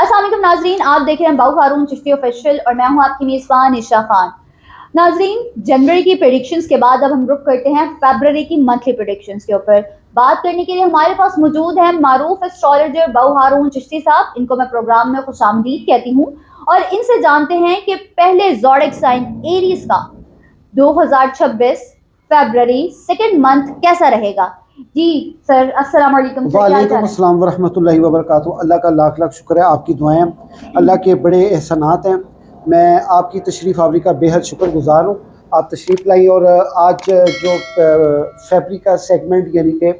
अस्सलाम वालेकुम नाजरीन, आप देख रहे हैं बाऊ हारून चिश्ती ऑफिशियल और मैं हूं आपकी मेज़बान निशा खान। नाजरीन, जनवरी की प्रेडिक्शंस के बाद अब हम रुक करते हैं फरवरी की मंथली प्रेडिक्शंस के ऊपर। बात करने के लिए हमारे पास मौजूद है मारूफ एस्ट्रोलॉजर बाऊ हारून चिश्ती साहब। इनको मैं प्रोग्राम में खुशामदीद कहती हूँ और इनसे जानते हैं कि पहले ज़ोडिक साइन एरीज का 2026 फरवरी सेकंड मंथ कैसा रहेगा। जी सर, अस्सलाम वालेकुम। वालेकुम अस्सलाम वरहमतुल्लाहि वबरकातुहू। अल्लाह का लाख लाख शुक्र है, आपकी दुआएं, अल्लाह के बड़े एहसानात हैं। मैं आपकी तशरीफ़ आवरी का बेहद शुक्रगुज़ार हूँ। आप तशरीफ़ लाई और आज जो फरवरी का सेगमेंट यानी कि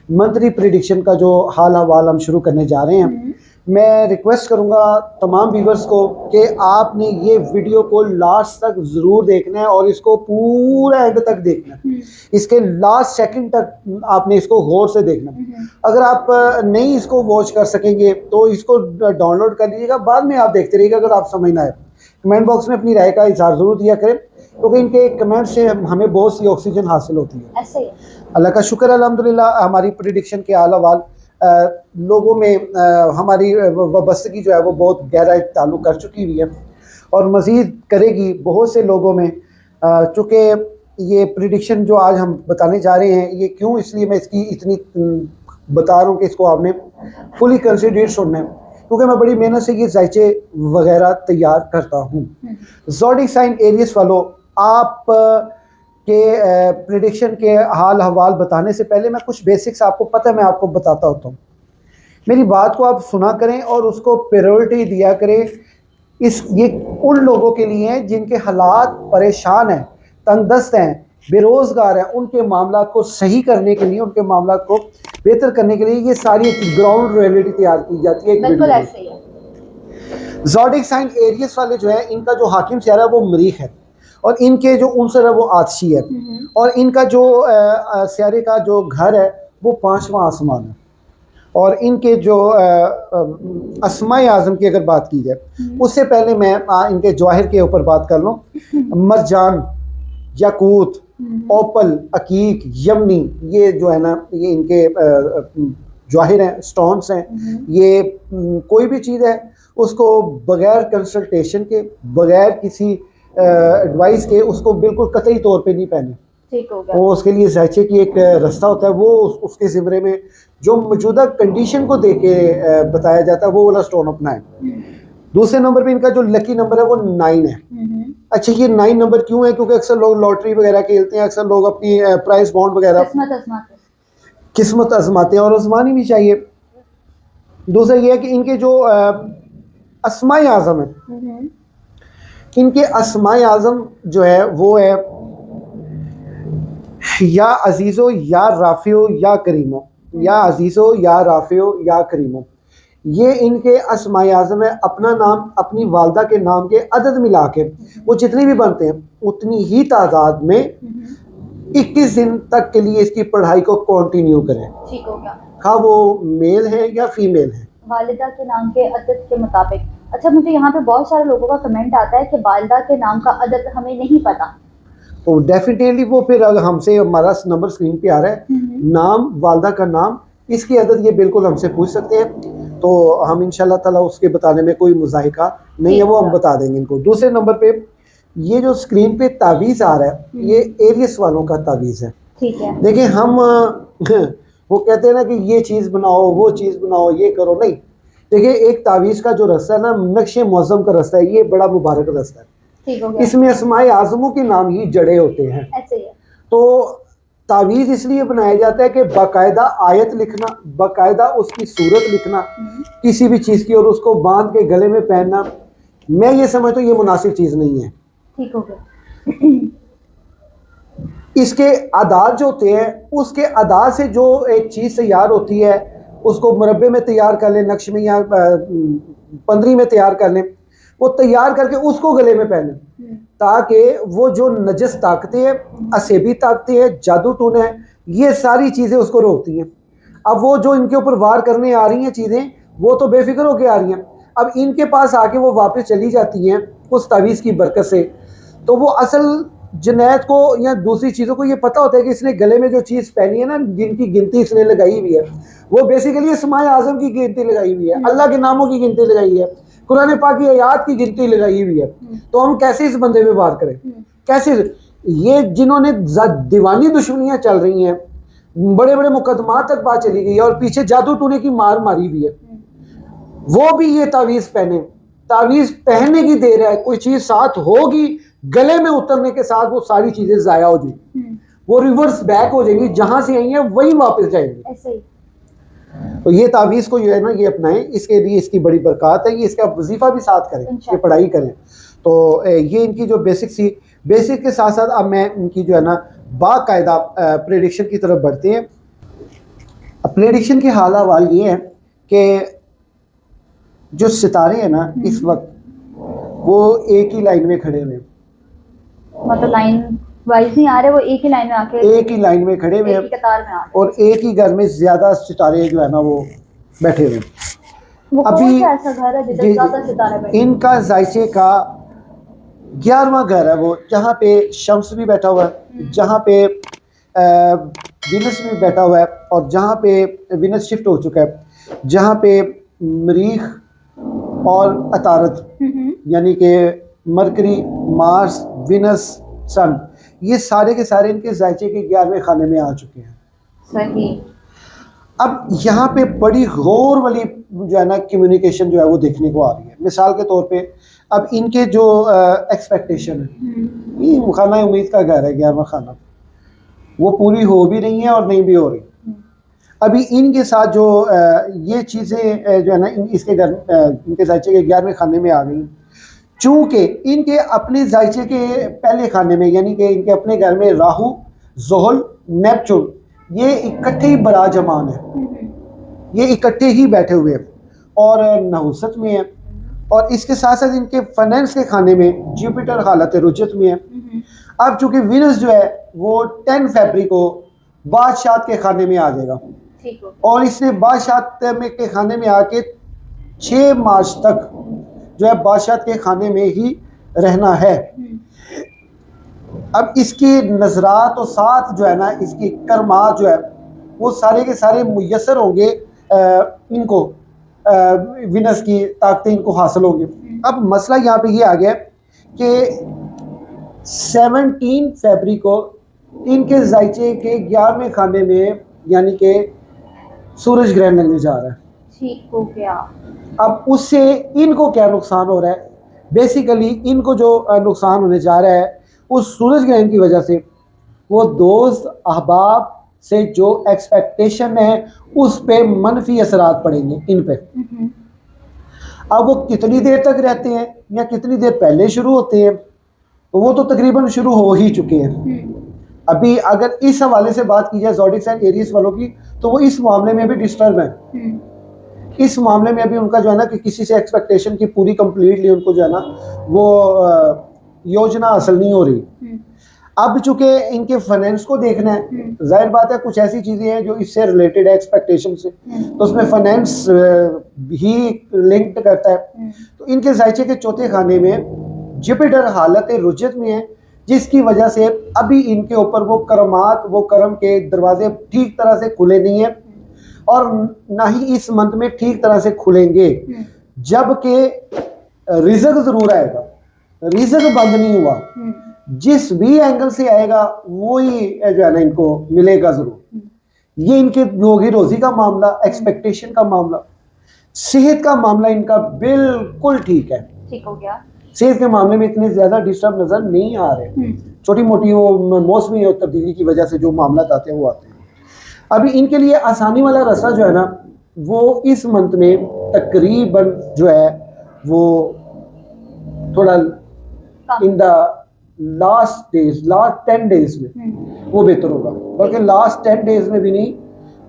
मंथली प्रेडिक्शन का जो हाल हवाल हम शुरू करने जा रहे हैं, मैं रिक्वेस्ट करूंगा तमाम व्यूवर्स को कि आपने ये वीडियो को लास्ट तक ज़रूर देखना है और इसको पूरा एंड तक देखना है। इसके लास्ट सेकंड तक आपने इसको गौर से देखना है। अगर आप नहीं इसको वॉच कर सकेंगे तो इसको डाउनलोड कर लीजिएगा, बाद में आप देखते रहिएगा। अगर आप समझ ना आए कमेंट बॉक्स में अपनी राय का इज़हार ज़रूर दिया करें, क्योंकि इनके कमेंट से हमें बहुत सी ऑक्सीजन हासिल होती है। ऐसे ही अल्लाह का शुक्र है, अल्हम्दुलिल्लाह हमारी प्रेडिक्शन के हाल हवाल लोगों में हमारी वाबस्तगी जो है वो बहुत गहरा ताल्लुक़ कर चुकी हुई है और मज़ीद करेगी बहुत से लोगों में। चूँकि ये प्रेडिक्शन जो आज हम बताने जा रहे हैं, ये क्यों, इसलिए मैं इसकी इतनी बता रहा हूँ कि इसको आपने फुली कंसिडर सुनना है, क्योंकि मैं बड़ी मेहनत से ये जायचे वगैरह तैयार करता हूँ। ज़ोडिक साइन एरियस वालों, आप के प्रेडिक्शन के हाल हवाल बताने से पहले मैं कुछ बेसिक्स, आपको पता है मैं आपको बताता होता हूँ। मेरी बात को आप सुना करें और उसको प्रायोरिटी दिया करें। ये उन लोगों के लिए हैं जिनके हालात परेशान हैं, तंगदस्त हैं, बेरोज़गार हैं। उनके मामलात को सही करने के लिए, उनके मामलात को बेहतर करने के लिए ये सारी ग्राउंड रियलिटी तैयार की जाती है। बिल्कुल ऐसे ही है। ज़ोडिक साइन एरियस वाले जो है, इनका जो हाकिम सियारा है वो मरीख है और इनके जो उनसर है वो आतशी है और इनका जो सियारे का जो घर है वो 5वां आसमान है। और इनके जो अस्माए आज़म की अगर बात की जाए, उससे पहले मैं इनके जवाहिर के ऊपर बात कर लूँ। मरजान, याकूत, ओपल, अकीक, यमनी, ये जो है ना ये इनके जवाहिर हैं, स्टोन्स हैं। ये कोई भी चीज़ है उसको बग़ैर कंसल्टेशन के, बग़ैर किसी एडवाइस के उसको बिल्कुल कतई तौर पे नहीं पहने। ठीक हो गया। वो उसके लिए ज़ायचे की एक रास्ता होता है, वो उसके ज़िम्मे में जो मौजूदा कंडीशन को देख के बताया जाता है वो वाला स्टोन अपनाएं। दूसरे नंबर पे इनका जो लकी नंबर है वो 9 है। अच्छा, ये 9 नंबर क्यों है? क्योंकि अक्सर लोग लॉटरी वगैरह खेलते हैं, अक्सर लोग अपनी प्राइस बॉन्ड वगैरह किस्मत आजमाते हैं और आजमानी भी चाहिए। दूसरा ये है कि इनके जो अस्माए आज़म है, इनके अस्माए आज़म जो है वो है या अजीज़ो या राफ़ियो या करीमो, या अजीज़ो या राफ़ियो या करीमो। ये इनके अस्माए आज़म है। अपना नाम अपनी वालदा के नाम के अदद मिला के वो जितने भी बनते हैं उतनी ही तादाद में 21 दिन तक के लिए इसकी पढ़ाई को कंटिन्यू करें। ठीक हो गया। हाँ, वो मेल है या फीमेल है, वालिदा के नाम के अदद के मुताबिक। अच्छा, मुझे यहाँ पे बहुत सारे लोगों का कमेंट आता है कि वालिदा के नाम का अदद हमें नहीं पता, तो डेफिनेटली वो फिर अगर हमसे, हमारा नंबर स्क्रीन पे आ रहा है, नाम, वालदा का नाम, इसकी अदद ये बिल्कुल हमसे पूछ सकते हैं। तो हम इंशाल्लाह ताला उसके बताने में कोई मुज़ाहिका नहीं है, वो हम बता देंगे इनको। दूसरे नंबर पे ये जो स्क्रीन पे तावीज़ आ रहा है, ये एरियस वालों का तावीज़ है। ठीक है। देखिए, हम वो कहते हैं ना कि ये चीज़ बनाओ, वो चीज़ बनाओ, ये करो, नहीं। देखिए, एक तावीज़ का जो रास्ता है ना, नक्शे मुअज़्ज़म का रास्ता है, ये बड़ा मुबारक रास्ता है। ठीक हो गया। इसमें अस्माए आज़मों के नाम ही जड़े होते हैं। ऐसे ही है। तो तावीज़ इसलिए बनाया जाता है कि बाकायदा आयत लिखना, बाकायदा उसकी सूरत लिखना किसी भी चीज़ की और उसको बांध के गले में पहनना, मैं ये समझता हूँ ये मुनासिब चीज़ नहीं है। ठीक हो गया। इसके आदात जो होते हैं, उसके आदात से जो एक चीज़ तैयार होती है उसको मुरब्बे में तैयार कर लें, नक्श में या 15 में तैयार कर लें, वो तैयार करके उसको गले में पहने, ताकि वो जो नजस ताकतें हैं, असेबी ताकतें हैं, जादू टून है, ये सारी चीज़ें उसको रोकती हैं। अब वो जो इनके ऊपर वार करने आ रही हैं चीज़ें, वो तो बेफिक्र होकर आ रही हैं, अब इनके पास आके वो वापस चली जाती हैं उस तावीज़ की बरकत से। तो वो असल जुनैद को या दूसरी चीज़ों को ये पता होता है कि इसने गले में जो चीज़ पहनी है ना, जिनकी गिनती इसने लगाई हुई है, वो बेसिकली इस्माए आज़म की गिनती लगाई हुई है, अल्लाह के नामों की गिनती लगाई है, कुरान पाक की आयात की गिनती लगाई हुई है। तो हम कैसे इस बंदे पे बात करें? कैसे? ये जिन्होंने दीवानी दुश्मनियाँ चल रही हैं, बड़े बड़े मुकदमा तक बात चली गई है और पीछे जादू टूने की मार मारी हुई है, वो भी ये तावीज़ पहने, तावीज़ पहनने की देर है, कोई चीज़ साथ होगी, गले में उतरने के साथ वो सारी चीज़ें ज़ाया हो जाएंगी, वो रिवर्स बैक हो जाएंगी, जहाँ से आई हैं वही वापस जाएंगी। ऐसे ही। तो ये तावीज़ को जो है ना, ये अपनाएं, इसके लिए इसकी बड़ी बरकत है। ये इसका वजीफ़ा भी साथ करें, ये पढ़ाई करें। तो ये इनकी जो बेसिक्स थी, बेसिक के साथ साथ अब मैं इनकी जो है ना बाकायदा प्रेडिक्शन की तरफ बढ़ते हैं। अब प्रेडिक्शन के हाल अहवाल ये है कि जो सितारे हैं ना इस वक्त वो एक ही लाइन में खड़े हुए, मतलब लाइन वाइज नहीं आ रहे, वो एक ही लाइन में आके एक ही लाइन में खड़े हुए हैं, कतार में आ रहे, और एक ही घर में ज्यादा सितारे जो है ना वो बैठे हुए हैं। वो अभी कौन सा ऐसा घर है जिधर ज्यादा सितारे बैठे? इनका जायचे का 11वां घर है वो, जहाँ पे शम्स भी बैठा हुआ है, जहाँ पे विनस भी बैठा हुआ है, और जहाँ पे विनस शिफ्ट हो चुका है, जहाँ पे मरीख और अतारत यानी कि मरकरी, मार्स, विनस, सन, ये सारे के सारे इनके जायचे के 11वें खाने में आ चुके हैं। सही। अब यहाँ पे बड़ी गौर वाली जो है ना कम्युनिकेशन जो है वो देखने को आ रही है। मिसाल के तौर पे अब इनके जो एक्सपेक्टेशन है, ये खाना उम्मीद का घर है 11वां खाना, वो पूरी हो भी रही है और नहीं भी हो रही। अभी इनके साथ जो ये चीज़ें जो है ना इसके घर इनके जायचे के 11वें खाने में आ गई, चूँकि इनके अपने जायचे के पहले खाने में यानी कि इनके अपने घर में राहु, ज़ोहल, नेपचून ये इकट्ठे ही बराजमान है, ये इकट्ठे ही बैठे हुए हैं और नहुसत में है। और इसके साथ साथ इनके फाइनेंस के खाने में जुपिटर हालत रुजत में है। अब चूँकि विनस जो है वो 10 फरवरी को बादशाह के खाने में आ जाएगा, और इसने बादशाह में के खाने में आके 6 मार्च तक जो है बादशाह के खाने में ही रहना है। अब इसकी नजरात और साथ जो है ना इसकी करमात जो है वो सारे के सारे मुयसर होंगे, इनको विनस की ताकतें इनको हासिल होंगी। अब मसला यहाँ पे ये आ गया कि 17 फरवरी को इनके जायचे के 11वें खाने में यानी कि सूरज ग्रहण लगने जा रहा है। ठीक हो गया। अब उससे इनको क्या नुकसान हो रहा है? बेसिकली इनको जो नुकसान होने जा रहा है उस सूरज ग्रहण की वजह से, वो दोस्त अहबाब से जो एक्सपेक्टेशन है उस पे मनफी असरात पड़ेंगे इन पे। अब वो कितनी देर तक रहते हैं या कितनी देर पहले शुरू होते हैं, वो तो तकरीबन शुरू हो ही चुके हैं। अभी अगर इस हवाले से बात की जाए ज़ोडिक साइन एरीज वालों की, तो वो इस मामले में भी डिस्टर्ब है। इस मामले में अभी उनका जो है ना कि किसी से एक्सपेक्टेशन की पूरी कंप्लीटली उनको जो है ना वो योजना हासिल नहीं हो रही। अब चूंकि इनके फाइनेंस को देखना है, जाहिर बात है कुछ ऐसी चीज़ें हैं जो इससे रिलेटेड है एक्सपेक्टेशन से, तो उसमें फाइनेंस ही लिंक्ड करता है। तो इनके जायचे के चौथे खाने में जुपिटर हालत रुजत में है, जिसकी वजह से अभी इनके ऊपर वो करमात, वो करम के दरवाजे ठीक तरह से खुले नहीं है, और ना ही इस मंथ में ठीक तरह से खुलेंगे। जबकि रिज़्क जरूर आएगा, रिज़्क बंद नहीं हुआ, जिस भी एंगल से आएगा वो ही जो है ना इनको मिलेगा जरूर। ये इनके रोगी रोजी का मामला, एक्सपेक्टेशन का मामला, सेहत का मामला इनका बिल्कुल ठीक है। ठीक हो गया। सेहत के मामले में इतने ज्यादा डिस्टर्ब नजर नहीं आ रहे। छोटी मोटी वो मौसमी तब्दीली की वजह से जो मामला आते हैं वो आते हैं। अभी इनके लिए आसानी वाला रास्ता जो है ना वो इस मंथ में तकरीबन जो है वो थोड़ा इन द लास्ट 10 डेज में वो बेहतर होगा, बल्कि लास्ट 10 डेज में भी नहीं,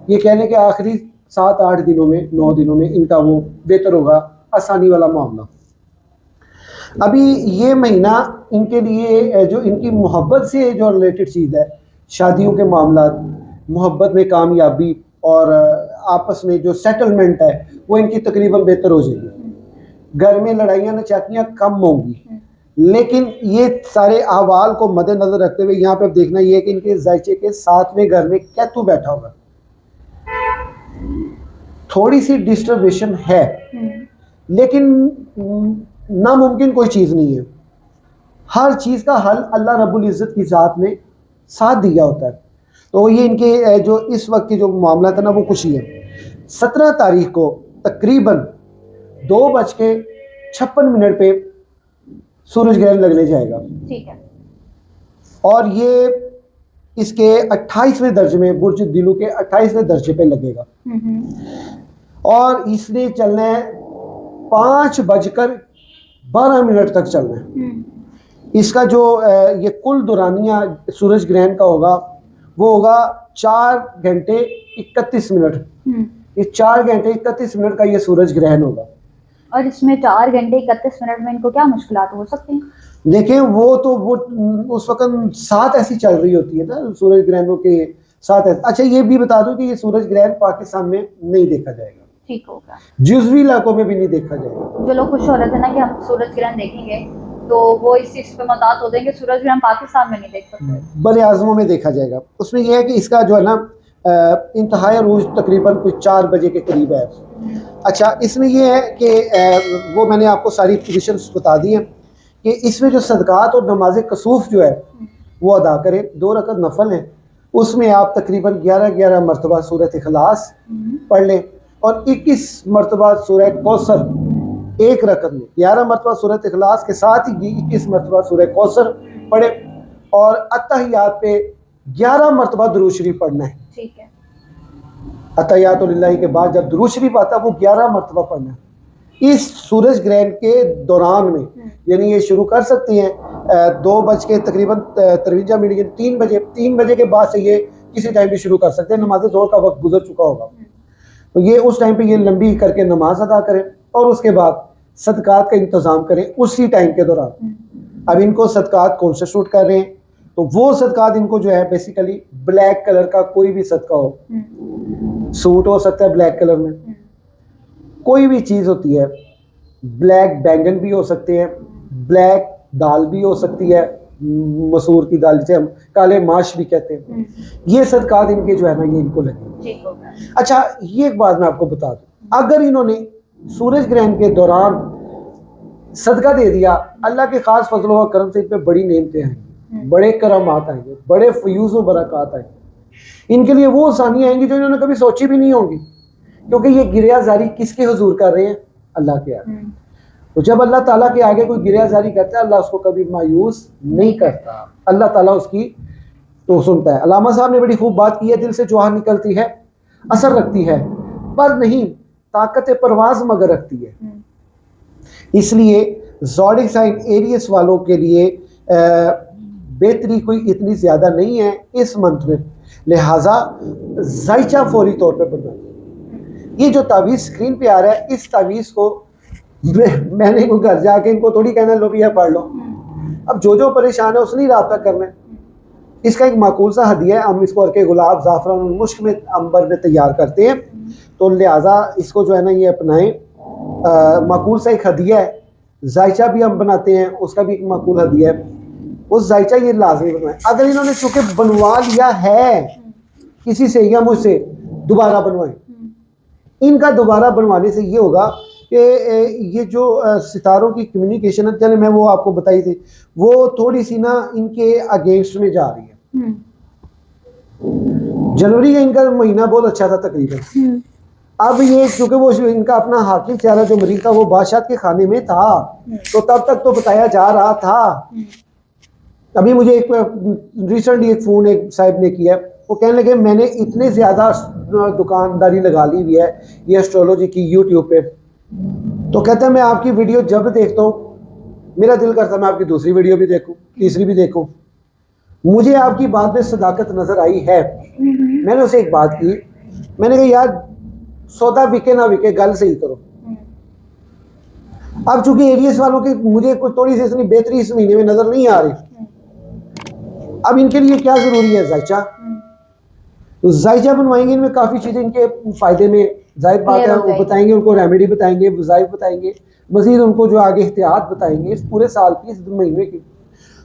ये कहने के आखिरी 7-8 दिनों में, 9 दिनों में इनका वो बेहतर होगा, आसानी वाला मामला। अभी ये महीना इनके लिए जो इनकी मोहब्बत से जो रिलेटेड चीज़ है, शादियों के मामला, मोहब्बत में कामयाबी और आपस में जो सेटलमेंट है वो इनकी तकरीबन बेहतर हो जाएगी। घर में लड़ाइयाँ नचाकियाँ कम होंगी, लेकिन ये सारे अहवाल को मद्देनजर रखते हुए यहाँ पे अब देखना ये है कि इनके जायचे के सातवें घर में कैतू बैठा होगा, थोड़ी सी डिस्टर्बेशन है, लेकिन नामुमकिन कोई चीज़ नहीं है। हर चीज़ का हल अल्लाह रब्बुल इज़्ज़त की ज़ात ने साथ दिया होता है। तो ये इनके जो इस वक्त की जो मामला था ना वो कुछ ही है। 17 तारीख को तकरीबन 2:56 पे सूरज ग्रहण लगने जाएगा। ठीक है। और ये इसके 28वें दर्जे में, बुर्ज दिलू के 28वें दर्जे पे लगेगा। और इसने चलना है 5:12 तक चलना है। इसका जो ये कुल दुरानिया सूरज ग्रहण का होगा वो होगा 4 घंटे 31 मिनट। ये 4 घंटे 31 मिनट का ये सूरज ग्रहण होगा। और इसमें 4 घंटे 31 मिनट में इनको क्या मुश्किलात हो सकती हैं? देखिए वो उस वक्त साथ ऐसी चल रही होती है ना सूरज ग्रहणों के साथ। अच्छा ये भी बता दूं कि ये सूरज ग्रहण पाकिस्तान में नहीं देखा जाएगा, ठीक होगा, जुज़वी इलाकों में भी नहीं देखा जाएगा। जो लोग खुश हो रहे थे ना कि हम सूरज ग्रहण देखेंगे तो वो इस चीज पे मदाद हो देंगे, सूरज ग्रहण पाकिस्तान में नहीं देख सकते, बड़े आज़मों में देखा जाएगा। उसमें यह है कि इसका जो है ना इंतहाई रोज तकरीबन कुछ 4 बजे के करीब है। अच्छा इसमें यह है कि वो मैंने आपको सारी पोजीशंस बता दी हैं कि इसमें जो सदकात और नमाज कसूफ जो है वो अदा करें। 2 रकत नफल हैं, उसमें आप तकरीबन 11 मरतबा सूरत इखलास पढ़ लें और 21 मरतबा सूरह कौसर एक रकत में। 11 मरतबा सूरत इखलास के साथ ही 21 मरतबा सूरह कौसर पढ़े और अत्तहियात पे 11 मरतबा दुरूद शरीफ पढ़ना है। ठीक है। अत्तहियातुलिल्लाह के बाद जब दुरूद शरीफ आता है वो 11 मरतबा पढ़ना है। इस सूरज ग्रहण के दौरान में यानी ये शुरू कर सकती हैं 2 बज के तकरीबन 53 मिनट 3 बजे के बाद से ये किसी टाइम भी शुरू कर सकते हैं। नमाज ज़ोहर का वक्त गुजर चुका होगा तो ये उस टाइम पे ये लंबी करके नमाज अदा करें और उसके बाद सदकात का इंतज़ाम करें उसी टाइम के दौरान। अब इनको सदकात कौन से शूट कर रहे हैं तो वो सदकात इनको जो है बेसिकली ब्लैक कलर का कोई भी सदका हो, सूट हो सकता है ब्लैक कलर में, कोई भी चीज़ होती है, ब्लैक बैंगन भी हो सकते हैं, ब्लैक दाल भी हो सकती है, मसूर की दाल जिसे हम काले माश भी कहते हैं, ये सदकात इनके जो है ना ये इनको लगे। अच्छा ये एक बात मैं आपको बता दूं, अगर इन्होंने सूरज ग्रहण के दौरान सदका दे दिया, अल्लाह के खास फजल व करम से इन पे बड़ी नेमतें हैं, बड़े करामात आएंगे, बड़े फयूज़ व बरक़ात आएंगे। इनके लिए वो आसानियाँ आएंगी जो इन्होंने कभी सोची भी नहीं होंगी, क्योंकि ये गिरिया जारी किसके हुजूर कर रहे हैं? अल्लाह के आगे। तो जब अल्लाह ताला के आगे कोई गिरिया जारी करता है अल्लाह उसको कभी मायूस नहीं करता, अल्लाह ताला उसकी तो सुनता है। अल्लामा साहब ने बड़ी खूब बात की है, दिल से जो आह निकलती है असर रखती है पर नहीं ताकत परवाज मगर रखती है। इसलिए ज़ोडिक साइन एरियस वालों के लिए बेहतरी कोई इतनी ज़्यादा नहीं है इस मंथ में, लिहाजा जायचा फौरी तौर पर बनवाइए। ये जो तावीज़ स्क्रीन पे आ रहा है इस तावीज़ को मैंने को घर जाके इनको थोड़ी कहना लो भैया पढ़ लो, अब जो परेशान है उसने ही रब्ता करना है। इसका एक माकूल सा हदिया है, हम इसको अर्के गुलाब ज़ाफ़रान और मुश्क में अंबर में तैयार करते हैं, तो लिहाजा इसको जो है ना ये अपनाएं। माकूल सा एक हदिया है। जायचा भी हम बनाते हैं, उसका भी एक माकूल हदिया है, उस जायचा ये लाजमी बनवाएं। अगर इन्होंने चूँकि बनवा लिया है किसी से या मुझसे, दोबारा बनवाएं। इनका दोबारा बनवाने से ये होगा कि ये जो सितारों की कम्युनिकेशन है, चले मैं वो आपको बताई थी, वो थोड़ी सी ना इनके अगेंस्ट में जा रही है। जनवरी का इनका महीना बहुत अच्छा था तकरीबन, अब ये क्योंकि वो इनका अपना हाकिम चेहरा जो मरीज था वो बादशाह के खाने में था, तो तब तक तो बताया जा रहा था। अभी मुझे एक रिसेंटली एक फ़ोन एक साहब ने किया, वो कहने लगे मैंने इतने ज़्यादा दुकानदारी लगा ली हुई है ये एस्ट्रोलॉजी की यूट्यूब पे, तो कहता है मैं आपकी वीडियो जब देखता हूँ मेरा दिल करता है मैं आपकी दूसरी वीडियो भी देखूँ, तीसरी भी देखूँ। मुझे आपकी बात में सदाकत नज़र आई है। मैंने उसे एक बात की, मैंने कहा यार सौदा बिके ना बिके गल सही करो। अब चूंकि एरियस वालों की मुझे कोई थोड़ी सी इतनी बेहतरी इस महीने में नज़र नहीं आ रही, अब इनके लिए क्या ज़रूरी है? जायचा। तो जायचा बनवाएंगे, इनमें काफ़ी चीज़ें इनके फ़ायदे में जाहिर बात Clear है हो वो जाएगी। बताएंगे, उनको रेमेडी बताएंगे, वज़ाइफ बताएंगे, मज़ीद उनको जो आगे एहतियात बताएंगे इस पूरे साल की, इस महीने की।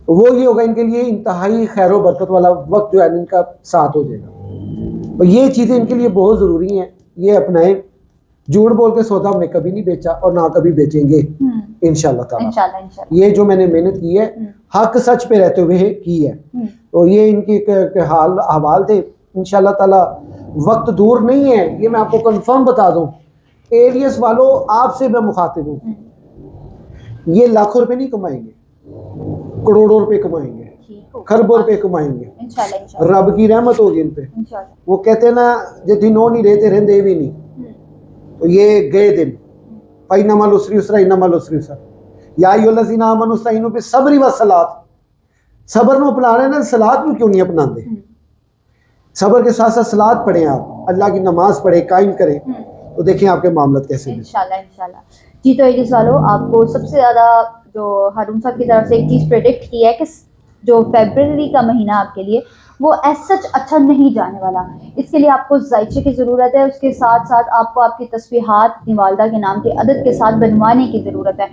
तो वो ये होगा इनके लिए इंतहाई खैर व बरकत वाला वक्त जो है इनका साथ हो जाएगा। और ये चीज़ें इनके लिए बहुत ज़रूरी हैं, ये अपनाएं। झूठ बोल के सौदा हमने कभी नहीं बेचा और ना कभी बेचेंगे इंशाल्लाह ताला। इंशाल्लाह। ये जो मैंने मेहनत की है हक सच पे रहते हुए की है। तो ये इनके हाल अहवाल थे। इंशाल्लाह ताला वक्त दूर नहीं है, ये मैं आपको कंफर्म बता दूं। एरियस वालों, आपसे मैं मुखातिब हूँ, ये लाखों रुपए नहीं कमाएंगे, करोड़ों रुपए कमाएंगे, खरबों रुपए कमाएंगे। इंशाल्लाह रब की रहमत होगी इन पे। वो कहते हैं ना, जे दिनों नहीं रहते रहते भी नहीं, तो ये गए दिन। फ़इन्नमल उसरि युस्रा इन्नमल उसरि युस्रा या अय्युहल्लज़ीना आमनू इस्तईनू बिस्सब्रि वस्सलात। सब्र नु अपना रहे ना, सलात भी क्यों नहीं अपनाते? सब्र के साथ साथ सलात पढ़ें, आप अल्लाह की नमाज पढ़े, कायम करें, तो देखें आपके मामला कैसे हैं। इंशाल्लाह। जी तो एलिस वालों, आपको सबसे ज़्यादा जो हारून साहब की तरफ से एक चीज़ प्रेडिक्ट की है कि जो फरवरी का महीना आपके लिए वो एज सच अच्छा नहीं जाने वाला। इसके लिए आपको जायचे की ज़रूरत है, उसके साथ साथ आपको आपकी तस्बीहात अपनी वालदा के नाम के अदद के साथ बनवाने की ज़रूरत है।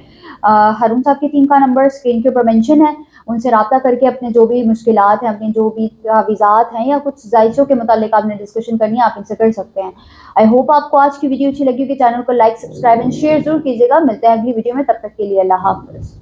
हारून साहब की टीम का नंबर स्क्रीन के ऊपर मेंशन है, उनसे रब्ता करके अपने जो भी मुश्किलात हैं, अपने जो भी तावीज़ात हैं या कुछ जायचों के मुतालिक आपने डिस्कशन करनी है, आप इनसे कर सकते हैं। आई होप आपको आज की वीडियो अच्छी लगी होगी। चैनल को लाइक, सब्सक्राइब एंड शेयर जरूर कीजिएगा। मिलते हैं अगली वीडियो में, तब तक के लिए अल्लाह हाफ़िज़।